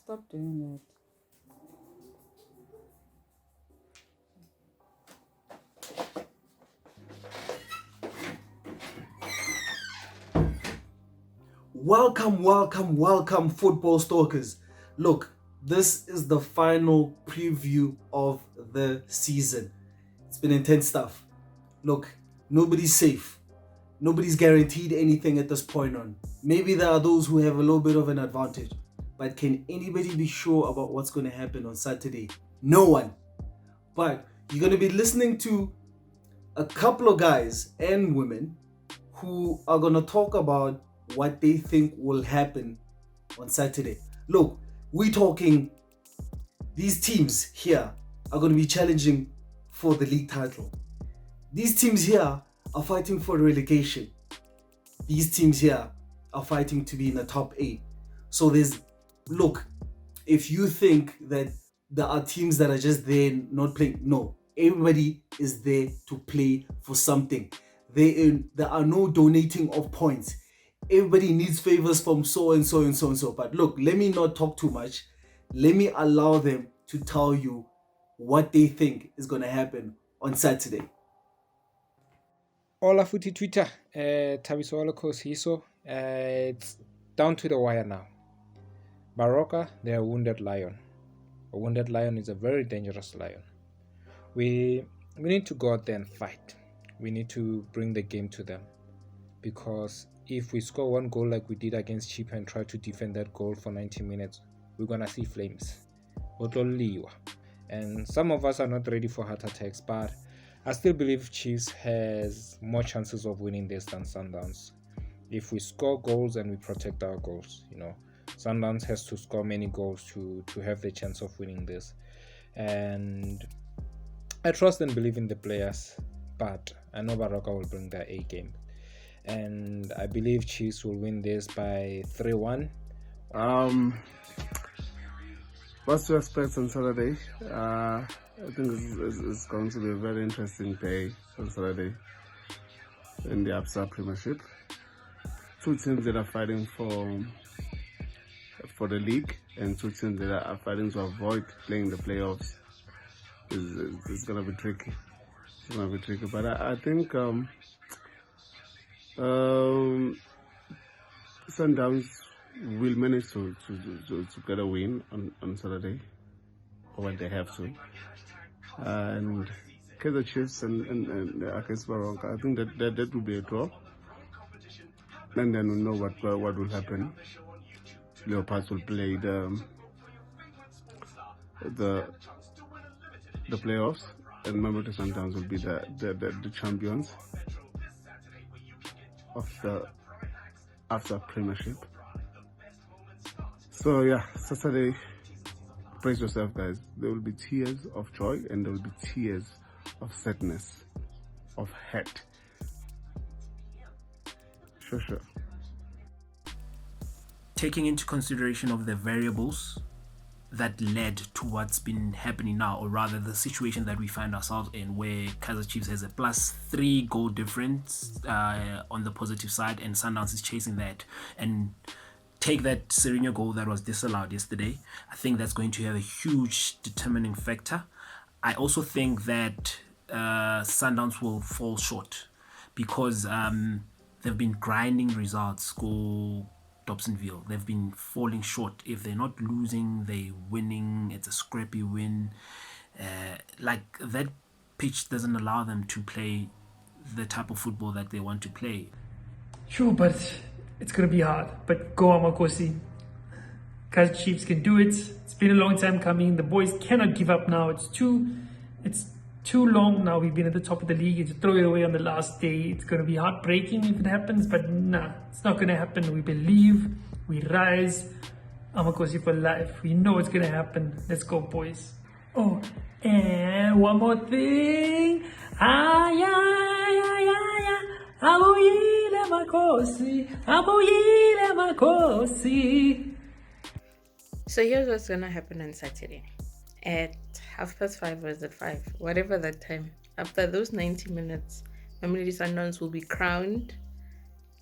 Stop doing that. Welcome, football stalkers. Look, this is the final preview of the season. It's been intense stuff. Look, nobody's safe. Nobody's guaranteed anything at this point on. Maybe there are those who have a little bit of an advantage. But can anybody be sure about what's going to happen on Saturday? No one. But you're going to be listening to a couple of guys and women who are going to talk about what they think will happen on Saturday. Look, we're talking these teams here are going to be challenging for the league title. These teams here are fighting for relegation. These teams here are fighting to be in the top 8. So look, if you think that there are teams that are just there not playing, no. Everybody is there to play for something. There are no donating of points. Everybody needs favors from so and so and so and so. But look, let me not talk too much. Let me allow them to tell you what they think is going to happen on Saturday. Hola futhi Twitter, Thabiso wala Koketso. It's down to the wire now. Baroka, they're a wounded lion. A wounded lion is a very dangerous lion. We need to go out there and fight. We need to bring the game to them, because if we score one goal like we did against Chipa and try to defend that goal for 90 minutes, we're gonna see flames. And some of us are not ready for heart attacks, but I still believe Chiefs has more chances of winning this than Sundowns. If we score goals and we protect our goals, Sundowns has to score many goals to have the chance of winning this. And I trust and believe in the players, but I know Baroka will bring their A game. And I believe Chiefs will win this by 3-1. What's to expect on Saturday? I think it's going to be a very interesting day on Saturday in the Absa Premiership. Two teams that are fighting for the league, and two teams that are fighting to avoid playing the playoffs. It's going to be tricky. It's going to be tricky, but I think Sundowns will manage to get a win on Saturday, or when they have to. And Kaizer Chiefs and against Baroka, I think that will be a draw. And then we'll know what will happen. Leopards will play the playoffs, and Mamelodi Sundowns will be the champions of the after Premiership. So yeah, Saturday, brace yourself, guys. There will be tears of joy and there will be tears of sadness, of hate. Sure. Taking into consideration of the variables that led to what's been happening now, or rather the situation that we find ourselves in, where Kaizer Chiefs has a +3 goal difference on the positive side, and Sundowns is chasing that, and take that Serena goal that was disallowed yesterday, I think that's going to have a huge determining factor. I also think that Sundowns will fall short, because they've been grinding results. Go Dobsonville, they've been falling short. If they're not losing, they're winning. It's a scrappy win. Like, that pitch doesn't allow them to play the type of football that they want to play. Sure, but it's going to be hard. But go Amakosi. Kaizer Chiefs can do it. It's been a long time coming. The boys cannot give up now. It's too long now. We've been at the top of the league. To throw it away on the last day, it's going to be heartbreaking if it happens, but nah, it's not going to happen. We believe, we rise. Amakosi for life. We know it's going to happen. Let's go, boys. Oh, and one more thing. Abuyile Makosi. So here's what's gonna happen on Saturday at 5:30 or is it 5? Whatever that time. After those 90 minutes, Mamelodi Sundowns will be crowned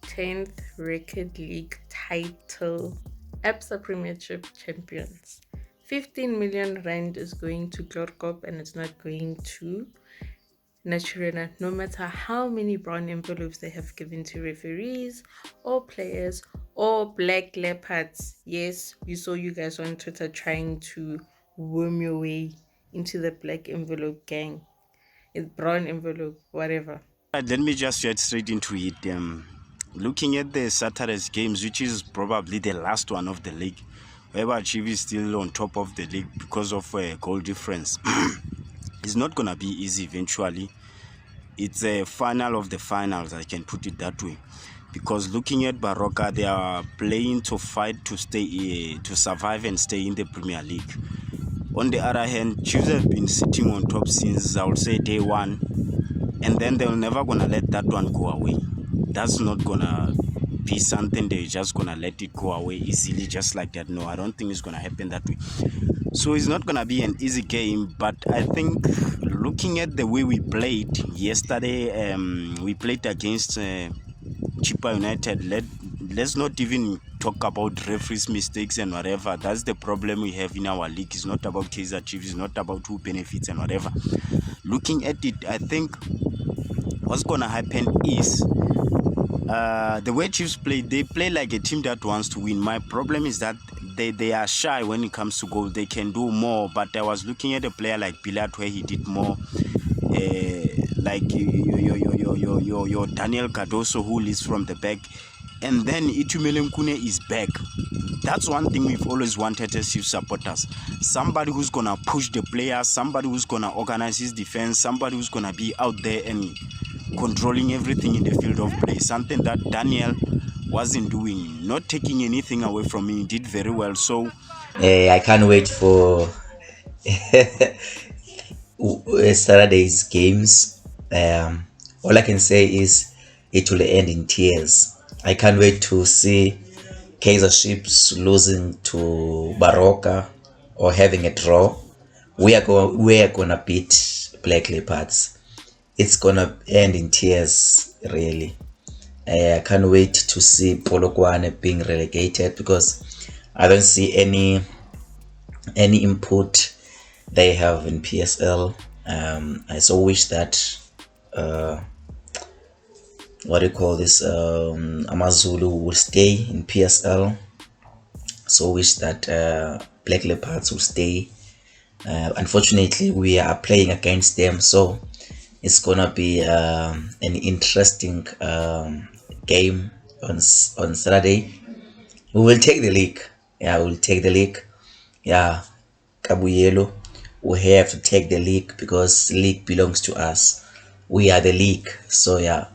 10th record league title Absa Premiership champions. 15 million rand is going to Glorkop and it's not going to Naturena, no matter how many brown envelopes they have given to referees or players or black leopards. Yes, we saw you guys on Twitter trying to worm your way into the black envelope gang. It's brown envelope, whatever. Let me just get straight into it. Looking at the Saturday's games, which is probably the last one of the league, whoever Chief is still on top of the league because of a goal difference. It's not going to be easy eventually. It's a final of the finals, I can put it that way. Because looking at Baroka, they are playing to fight to stay, to survive and stay in the Premier League. On the other hand, Chiefs have been sitting on top since, I would say, day one. And then they're never going to let that one go away. That's not going to be something they're just going to let it go away easily just like that. No, I don't think it's going to happen that way. So it's not going to be an easy game, but I think looking at the way we played yesterday, we played against Chippa United. Let's not even talk about referees' mistakes and whatever. That's the problem we have in our league. It's not about Kaizer Chiefs. It's not about who benefits and whatever. Looking at it, I think what's going to happen is the way Chiefs play, they play like a team that wants to win. My problem is that they are shy when it comes to goal. They can do more, but I was looking at a player like Pilat where he did more. Like your Daniel Cardoso who leads from the back, and then Itumele Nkune is back. That's one thing we've always wanted as Chiefs supporters. Somebody who's gonna push the players, somebody who's gonna organize his defense, somebody who's gonna be out there and controlling everything in the field of play. Something that Daniel wasn't doing, not taking anything away from him. He did very well. So I can't wait for Saturday's games. All I can say is it will end in tears. I can't wait to see Kaizer Chiefs losing to Baroka or having a draw. We are gonna beat Black Leopards. It's gonna end in tears, really. I can't wait to see Polokwane being relegated because I don't see any input they have in PSL. I so wish that Amazulu will stay in PSL. So wish that Black Leopards will stay. Unfortunately, we are playing against them, so it's gonna be an interesting game on Saturday. We will take the league. Yeah, we'll take the league. Yeah, Kabuyelo, we have to take the league because the league belongs to us. We are the league. So yeah.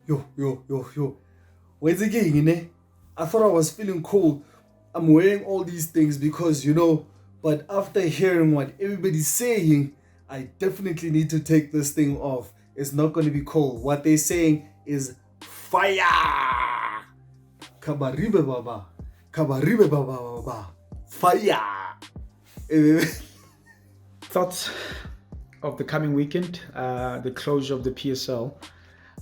Yo. Where's the game, eh? I thought I was feeling cold. I'm wearing all these things because, but after hearing what everybody's saying, I definitely need to take this thing off. It's not going to be cold. What they're saying is fire. Kabaribe baba. Fire. Thoughts of the coming weekend, the closure of the PSL.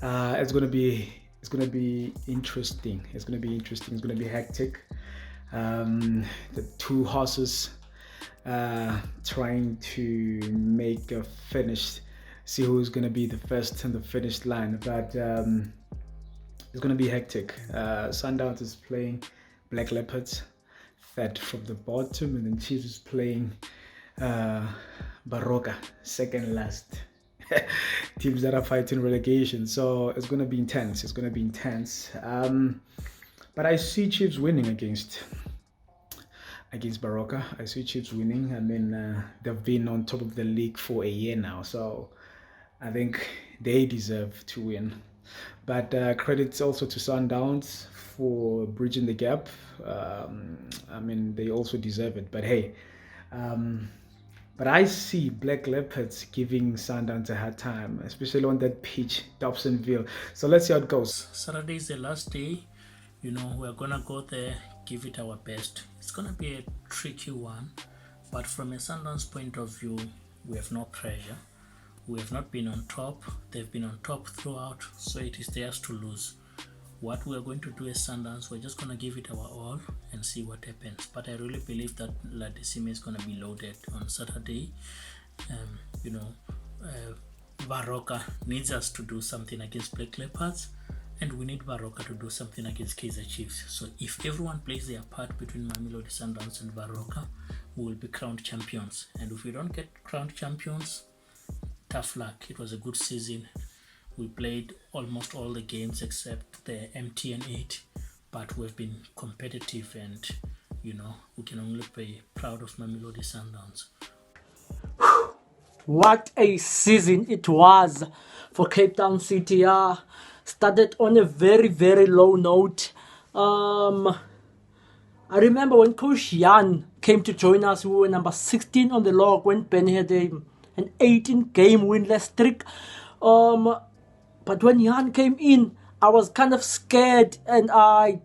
It's gonna be interesting. It's gonna be hectic. The two horses trying to make a finish, see who's gonna be the first in the finish line. But it's gonna be hectic. Sundowns is playing Black Leopards, third from the bottom, and then Chiefs is playing Baroka, second last. Teams that are fighting relegation, so it's gonna be intense. But I see Chiefs winning against Baroka. I see Chiefs winning. I mean, they've been on top of the league for a year now, so I think they deserve to win. But credits also to Sundowns for bridging the gap. I mean, they also deserve it. But hey, but I see Black Leopards giving Sundowns a hard time, especially on that pitch, Dobsonville. So let's see how it goes. Saturday is the last day. We're gonna go there, give it our best. It's gonna be a tricky one, but from a Sundowns point of view, we have no pressure. We have not been on top. They've been on top throughout, so it is theirs to lose. what we're going to do as Sundowns, we're just going to give it our all and see what happens. But I really believe that Ladisime is going to be loaded on Saturday. Baroka needs us to do something against Black Leopards, and we need Baroka to do something against Kaizer Chiefs. So if everyone plays their part between Mamelodi Sundowns and Baroka, we will be crowned champions. And if we don't get crowned champions, tough luck. It was a good season. We played almost all the games except the MTN 8, but we've been competitive, and we can only be proud of Mamelodi Sundowns. What a season it was for Cape Town City. Started on a very, very low note. I remember when Coach Jan came to join us, we were number 16 on the log when Ben had an 18-game winless streak. But when Jan came in, I was kind of scared, and I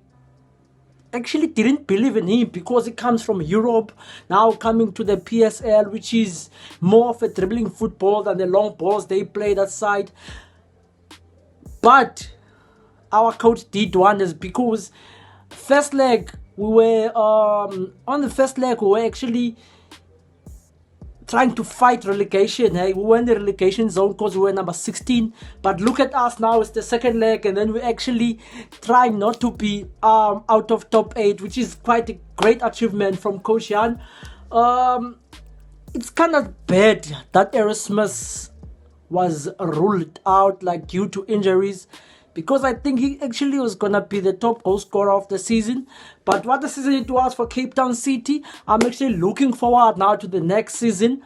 actually didn't believe in him because he comes from Europe, now coming to the PSL, which is more of a dribbling football than the long balls they play that side. But our coach did wonders, because first leg we were on the first leg we were actually trying to fight relegation. We were in the relegation zone because we were number 16. But look at us now, it's the second leg, and then we're actually trying not to be out of top 8, which is quite a great achievement from Coach Jan. It's kind of bad that Erasmus was ruled out due to injuries, because I think he actually was going to be the top goal scorer of the season. But what a season it was for Cape Town City. I'm actually looking forward now to the next season.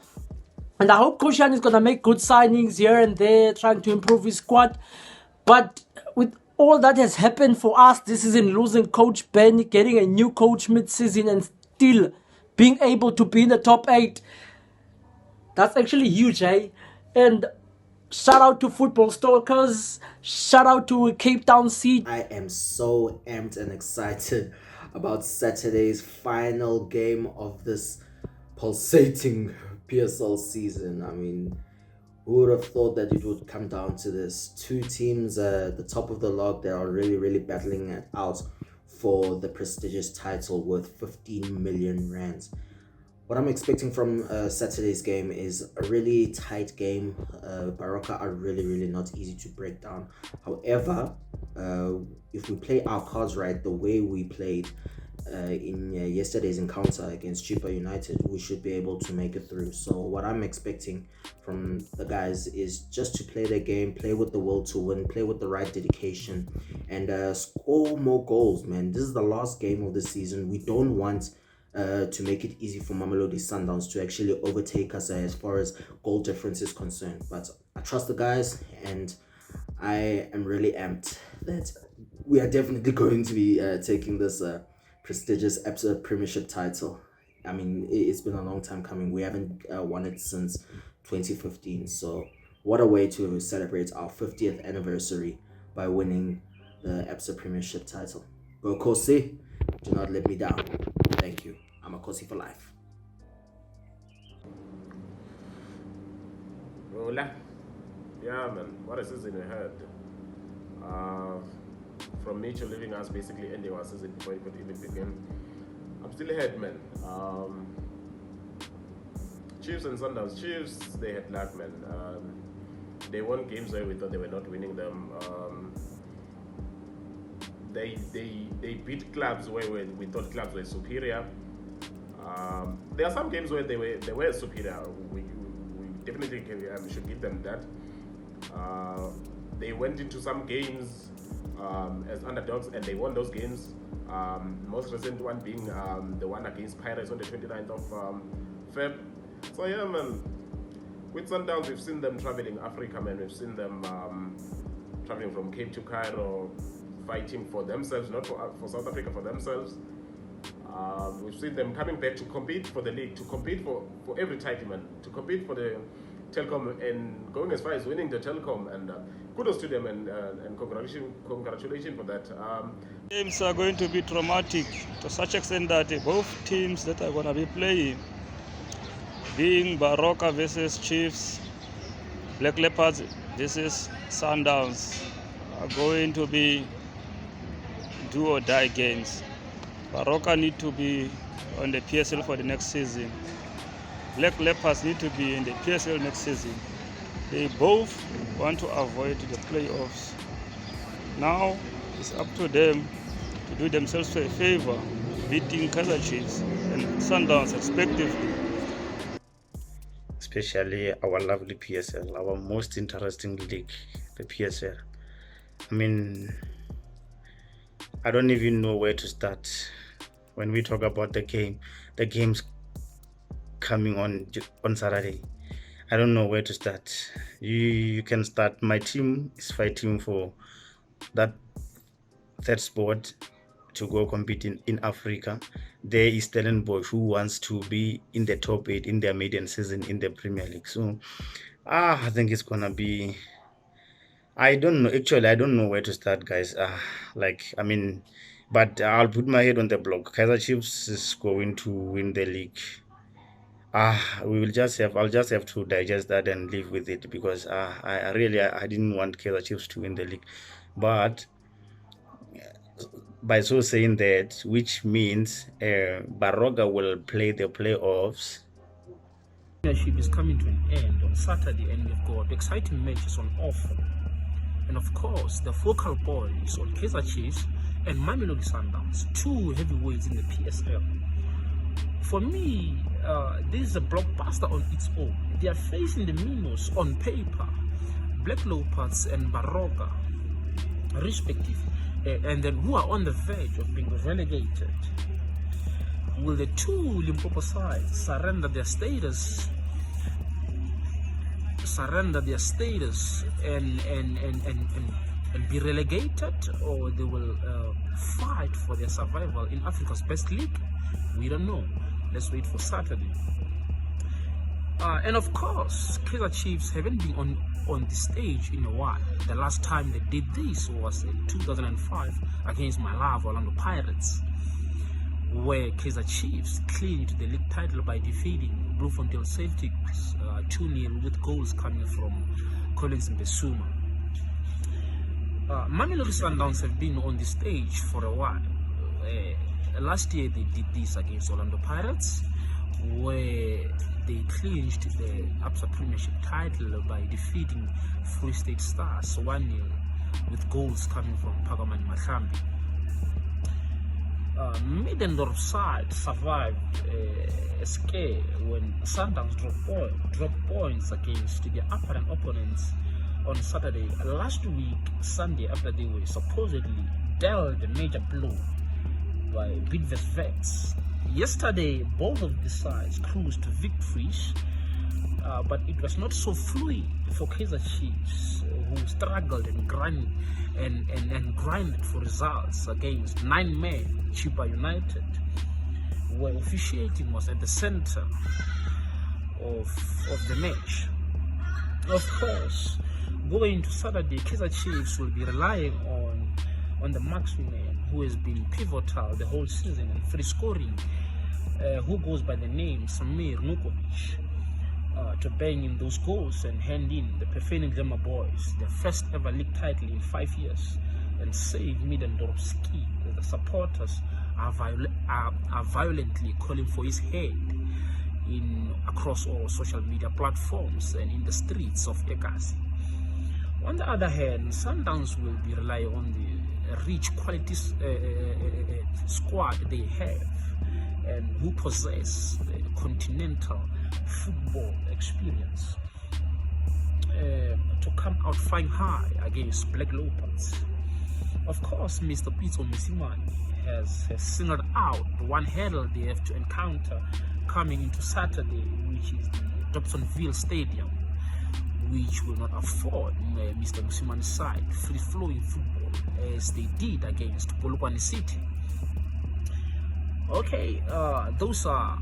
And I hope Coach Jan is going to make good signings here and there, trying to improve his squad. But with all that has happened for us this season, losing Coach Ben, getting a new coach mid-season, and still being able to be in the top 8, that's actually huge, And shout out to Football Stalkers. Shout out to Cape Town City. I am so amped and excited about Saturday's final game of this pulsating PSL season. I mean, who would have thought that it would come down to this? Two teams at the top of the log that are really, really battling it out for the prestigious title worth 15 million rands. What I'm expecting from Saturday's game is a really tight game. Baroka are really, really not easy to break down. However, if we play our cards right, the way we played in yesterday's encounter against Chippa United, we should be able to make it through. So what I'm expecting from the guys is just to play their game, play with the will to win, play with the right dedication, and score more goals, man. This is the last game of the season. We don't want to make it easy for Mamelodi Sundowns to actually overtake us as far as goal difference is concerned. But I trust the guys, and I am really amped that we are definitely going to be taking this prestigious Absa Premiership title. I mean, it's been a long time coming. We haven't won it since 2015. So what a way to celebrate our 50th anniversary by winning the Absa Premiership title. Go Kosi, do not let me down. Thank you. I'm a Kosi for life. Rola. Yeah, man. What a season we had. From nature leaving us, basically ending our season before it could even begin. I'm still ahead, man. Chiefs and Sundowns. Chiefs, they had luck, man. They won games where we thought they were not winning them. They beat clubs where we thought clubs were superior. There are some games where they were superior. We definitely should give them that. They went into some games as underdogs, and they won those games. Most recent one being the one against Pirates on the 29th of Feb. So yeah, man. With Sundowns, we've seen them traveling Africa, man. We've seen them traveling from Cape to Cairo, fighting for themselves, not for South Africa, for themselves. We've seen them coming back to compete for the league, to compete for every title, man, to compete for the Telkom, and going as far as winning the Telkom. And kudos to them, and congratulations for that. Games are going to be traumatic to such extent that both teams that are going to be playing, being Baroka versus Chiefs, Black Leopards versus Sundowns, are going to be do or die games. Baroka need to be on the PSL for the next season. Black Leopards need to be in the PSL next season. They both want to avoid the playoffs. Now it's up to them to do themselves a favor, beating Kaizer Chiefs and Sundowns respectively. Especially our lovely PSL, our most interesting league, the PSL. I mean, I don't even know where to start when we talk about the games coming on Saturday. I don't know where to start. You can start. My team is fighting for that third spot to go compete in Africa. There is Stellenbosch who wants to be in the top 8 in their maiden season in the Premier League. So I think it's gonna be, I don't know. Actually, I don't know where to start, guys. But I'll put my head on the block. Kaizer Chiefs is going to win the league. I'll just have to digest that and live with it, because I didn't want Kaizer Chiefs to win the league. But by so saying that, which means Baroka will play the playoffs. Premiership is coming to an end on Saturday, and we've got exciting matches on offer. And of course, the focal points on Kaizer Chiefs and Mamelodi Sundowns, two heavyweights in the PSL. For me, this is a blockbuster on its own. They are facing the Minos on paper, Black Leopards and Baroka, respectively, and then who are on the verge of being relegated. Will the two Limpopo sides surrender their status and be relegated, or they will fight for their survival in Africa's best league? We don't know. Let's wait for Saturday. And of course, Kaizer Chiefs haven't been on the stage in a while. The last time they did this was in 2005 against my love Orlando Pirates, where Kaizer Chiefs clinched the league title by defeating Bloemfontein Celtics 2-0 with goals coming from Collins Mbesuma. Mamelodi Sundowns have been on the stage for a while. Last year they did this against Orlando Pirates, where they clinched the Absa Premiership title by defeating Free State Stars 1-0 with goals coming from Pagamani Mahlambi. Middendorp side survived a scare when Sundowns dropped points against the apparent opponents on Saturday last week, Sunday, after they were supposedly dealt a major blow by Bidvest Vets. Yesterday, both of the sides cruised to victories, but it was not so fluid for Kaizer Chiefs, who struggled and grinded for results against 9-man Chiba United, where officiating was at the center of the match. Of course, going to Saturday, Kaizer Chiefs will be relying on the marksman who has been pivotal the whole season and free scoring, who goes by the name Samir Nukovic, to bang in those goals and hand in the Perfeni Glamour Boys their first ever league title in 5 years, and save Middendorp ski. The supporters are violently calling for his head across all social media platforms and in the streets of Ekasi. On the other hand, Sundowns will be relying on the rich quality squad they have, and who possess continental football experience, to come out flying high against Black Leopards. Of course, Mr. Pitso Musimani has singled out one hurdle they have to encounter coming into Saturday, which is the Dobsonville Stadium, which will not afford Mr. Musimani's side free-flowing football as they did against Polokwane City. Okay, those are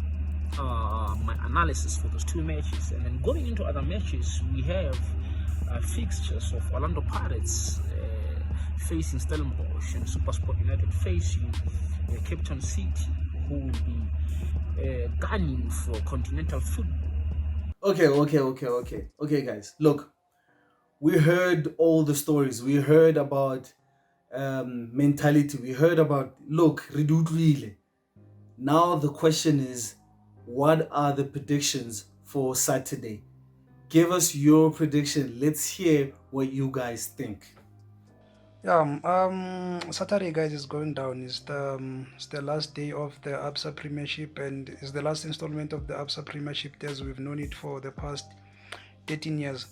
my analysis for those two matches. And then going into other matches, we have fixtures of Orlando Pirates facing Stellenbosch and SuperSport United facing Cape Town City, who will be gunning for continental football. Okay, guys. Look, we heard all the stories. We heard about mentality. We heard about, look, Ridutwile. Now the question is, what are the predictions for Saturday? Give us your prediction. Let's hear what you guys think. Yeah, Saturday, guys, is going down. It's the last day of the ABSA Premiership, and it's the last installment of the ABSA Premiership as we've known it for the past 13 years.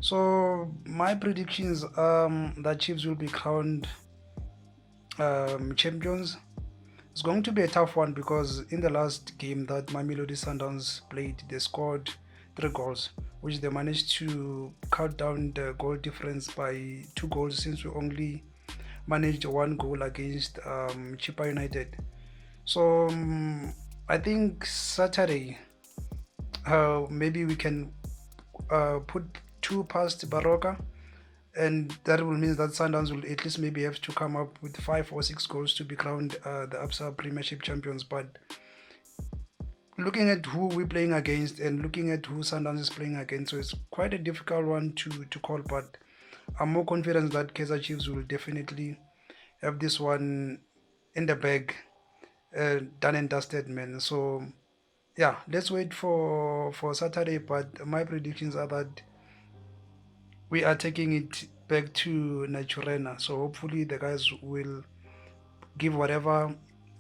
So my predictions, that Chiefs will be crowned champions. It's going to be a tough one because in the last game that Mamelodi Sundowns played, they scored 3 goals, which they managed to cut down the goal difference by 2 goals since we only managed 1 goal against Chippa United. So I think Saturday, maybe we can put 2 past Baroka, and that will mean that Sundowns will at least maybe have to come up with 5 or 6 goals to be crowned the ABSA Premiership champions. But looking at who we're playing against and looking at who Sundowns is playing against, so it's quite a difficult one to call, but I'm more confident that Kaizer Chiefs will definitely have this one in the bag, done and dusted, man. So yeah, let's wait for Saturday, but my predictions are that we are taking it back to Naturena. So hopefully the guys will give whatever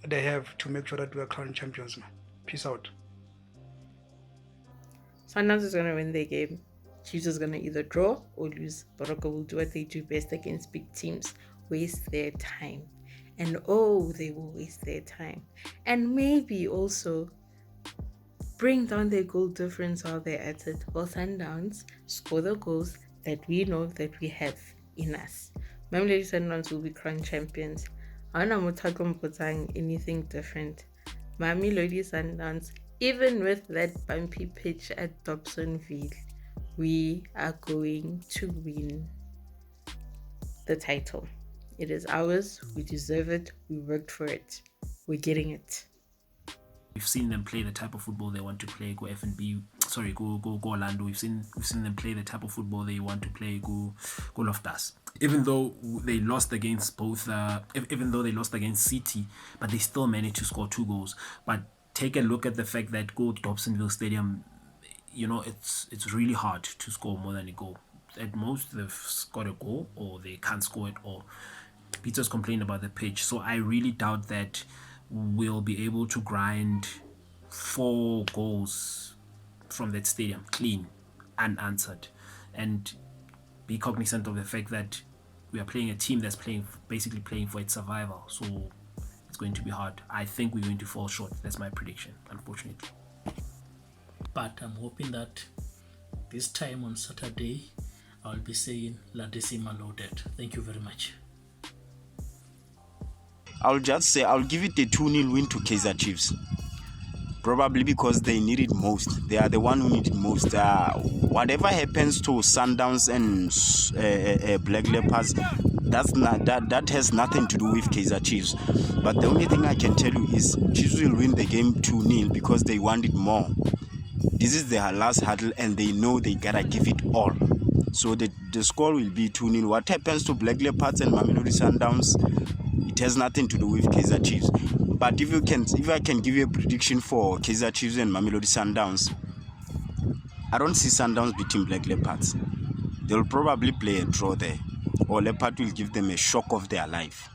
they have to make sure that we are crowned champions, man. Peace out. Sundowns is going to win their game. Chiefs is going to either draw or lose. Baroka will do what they do best against big teams. Waste their time. And they will waste their time. And maybe also bring down their goal difference while they're at it. While Sundowns score the goals that we know that we have in us. Mamelodi Sundowns will be crowned champions. I don't know anything different. Mamelodi Sundowns, even with that bumpy pitch at Dobsonville, we are going to win the title. It is ours. We deserve it. We worked for it. We're getting it. We've seen them play the type of football they want to play. Go Orlando. We've seen them play the type of football they want to play. Go Loftus. Even though they lost against City, but they still managed to score 2 goals. But take a look at the fact that go Dobsonville Stadium, it's really hard to score more than a goal. At most, they've scored a goal, or they can't score it, or Peter's complained about the pitch. So I really doubt that we'll be able to grind 4 goals from that stadium clean, unanswered, and be cognizant of the fact that we are playing a team that's basically playing for its survival. So it's going to be hard. I think we're going to fall short. That's my prediction, unfortunately. But I'm hoping that this time on Saturday, I'll be saying La Decima loaded. Thank you very much. I'll just say I'll give it a 2-0 win to Kaizer Chiefs. Probably because they need it most. They are the one who need it most. Whatever happens to Sundowns and Black Leopards, that has nothing to do with Kaizer Chiefs. But the only thing I can tell you is Chiefs will win the game 2-0 because they want it more. This is their last hurdle and they know they gotta give it all. So the score will be 2-0. What happens to Black Leopards and Mamelodi Sundowns, it has nothing to do with Kaizer Chiefs. But if I can give you a prediction for Kaizer Chiefs and Mamelodi Sundowns, I don't see Sundowns beating Black Leopards. They'll probably play a draw there, or Leopard will give them a shock of their life.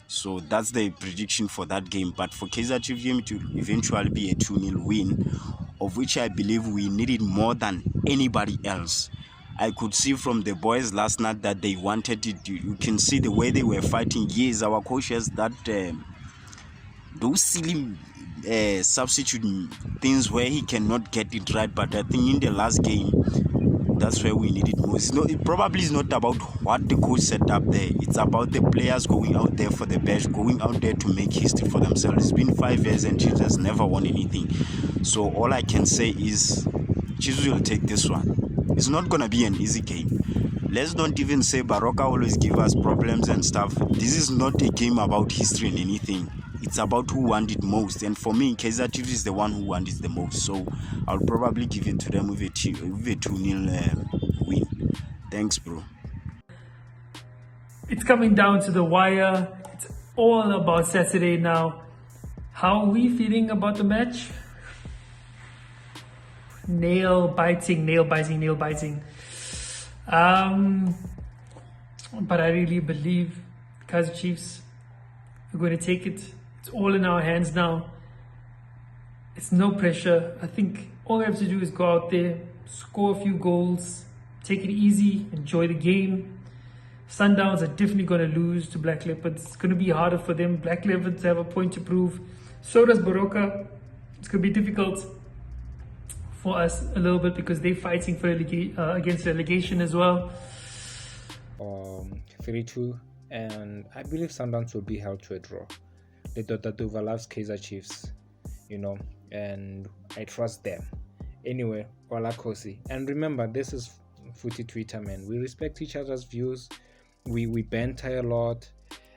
So that's the prediction for that game. But for Kaizer Chiefs game, it will eventually be a 2-0 win, of which I believe we needed more than anybody else. I could see from the boys last night that they wanted it. You can see the way they were fighting. Yes, our coaches that those silly substitute things where he cannot get it right. But I think in the last game, that's where we need it most. It probably is not about what the coach set up there. It's about the players going out there for the best, going out there to make history for themselves. It's been 5 years and Chiefs has never won anything. So all I can say is Chiefs will take this one. It's not going to be an easy game. Let's not even say Baroka always give us problems and stuff. This is not a game about history and anything. It's about who won it most. And for me, Kaizer Chiefs is the one who won it the most. So I'll probably give it to them with a 2-0 win. Thanks, bro. It's coming down to the wire. It's all about Saturday now. How are we feeling about the match? Nail biting. But I really believe Kaizer Chiefs are going to take it. It's all in our hands now. It's no pressure. I think all we have to do is go out there, score a few goals, take it easy, enjoy the game. Sundowns are definitely going to lose to Black Leopards. It's going to be harder for them. Black Leopards have a point to prove. So does Baroka. It's going to be difficult for us a little bit because they're fighting for against relegation as well. 3-2, and I believe Sundowns will be held to a draw. The Dotatuva loves Kaizer Chiefs, and I trust them. Anyway, Olakosi. And remember, this is Footy Twitter, man. We respect each other's views. We banter a lot,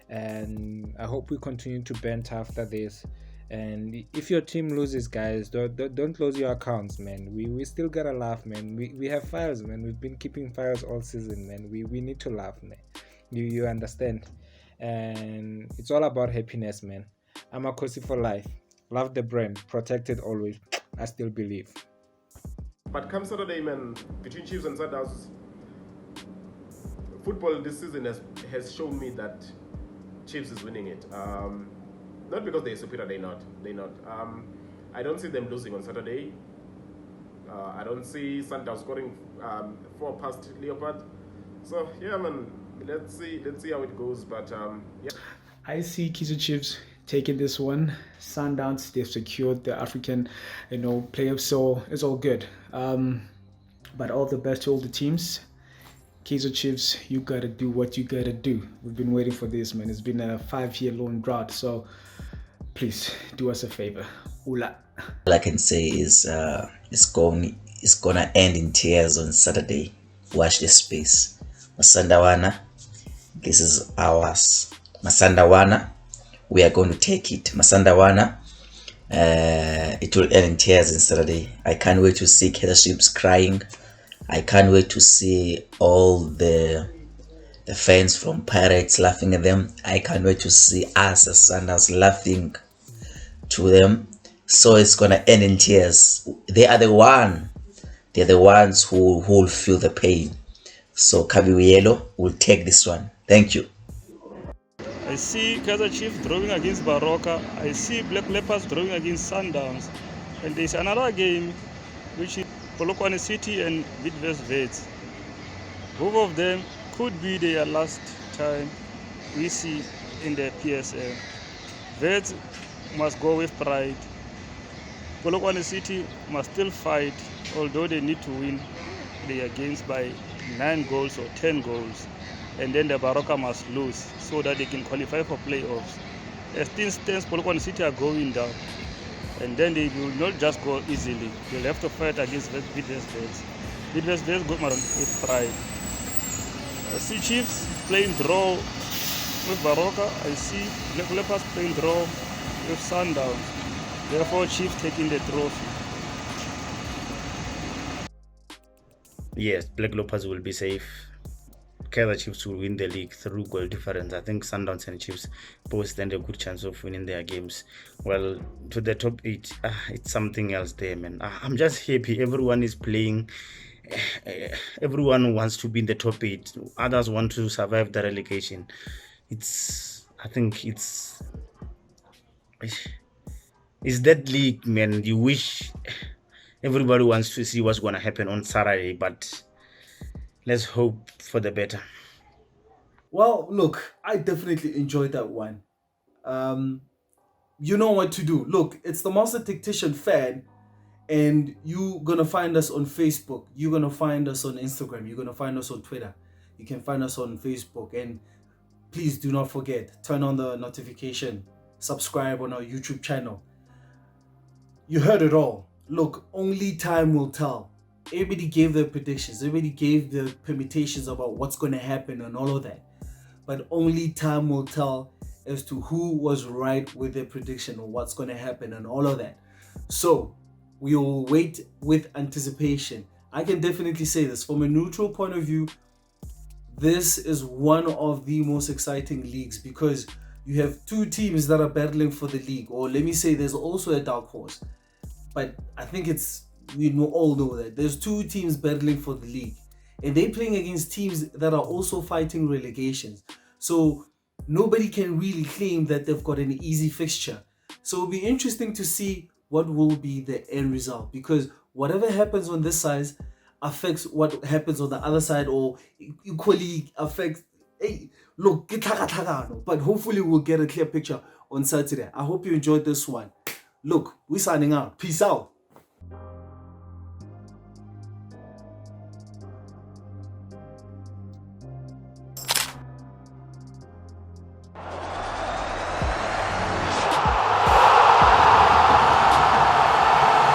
and I hope we continue to banter after this. And if your team loses, guys, don't lose your accounts, man. We still gotta laugh, man. We have files, man. We've been keeping files all season, man. We need to laugh, man. You understand? And it's all about happiness, man. I'm a Kosi for life. Love the brand, protect it always. I still believe. But come Saturday, man, between Chiefs and Sundowns, football this season has shown me that Chiefs is winning it. Not because they're superior, they're not. I don't see them losing on Saturday. I don't see Sundowns scoring 4 past Leopard. So yeah, man, let's see how it goes. But yeah, I see Kaizer Chiefs taking this one. Sundowns, they've secured the African, playoffs, so it's all good. But all the best to all the teams. Kaizer Chiefs, you gotta do what you gotta do. We've been waiting for this, man. It's been a 5-year long drought, so please do us a favor. Ula. All I can say is it's gonna end in tears on Saturday. Watch this space. Masandawana, this is ours. Masandawana, we are going to take it. Masandawana, it will end in tears on Saturday. I can't wait to see Kaizer Chiefs crying. I can't wait to see all the fans from Pirates laughing at them. I can't wait to see us as Sundowns laughing to them. So it's gonna end in tears. They're the ones who will feel the pain. So Kabiwielo will take this one. Thank you. I see Kaizer Chiefs drawing against Baroka. I see Black Leopards drawing against Sundowns. And there's another game which is Polokwane City and Bidvest Vets. Both of them could be their last time we see in the PSL. Vets must go with pride. Polokwane City must still fight, although they need to win their games by 9 goals or 10 goals. And then the Baroka must lose so that they can qualify for playoffs. As things stand, Polokwane City are going down. And then they will not just go easily. They'll have to fight against Bidvest Vets. Bidvest Vets go with pride. I see Chiefs playing draw with Baroka. I see Black Leopards playing draw with Sundowns. Therefore, Chiefs taking the trophy. Yes, Black Leopards will be safe. Kaizer Chiefs will win the league through goal difference. I think Sundowns and Chiefs both stand a good chance of winning their games. Well, to the top 8, it's something else there, man. I'm just happy everyone is playing. Everyone wants to be in the top 8. Others want to survive the relegation. I think it's that league, man. You wish everybody wants to see what's going to happen on Saturday, but let's hope for the better. Well, look, I definitely enjoyed that one. You know what to do. Look, it's the Master Tactician fan, and you're going to find us on Facebook. You're going to find us on Instagram. You're going to find us on Twitter. You can find us on Facebook. And please do not forget, turn on the notification. Subscribe on our YouTube channel. You heard it all. Look, only time will tell. Everybody gave their predictions. Everybody gave their permutations about what's going to happen and all of that. But only time will tell as to who was right with their prediction or what's going to happen and all of that. So we will wait with anticipation. I can definitely say this from a neutral point of view. this is one of the most exciting leagues because you have two teams that are battling for the league, or let me say there's also a dark horse, but I think we all know that there's two teams battling for the league, and they're playing against teams that are also fighting relegations. So nobody can really claim that they've got an easy fixture. So it'll be interesting to see what will be the end result, because whatever happens on this side affects what happens on the other side, or equally affects. Hey, look, but hopefully we'll get a clear picture on Saturday. I hope you enjoyed this one. Look, we're signing out. Peace out.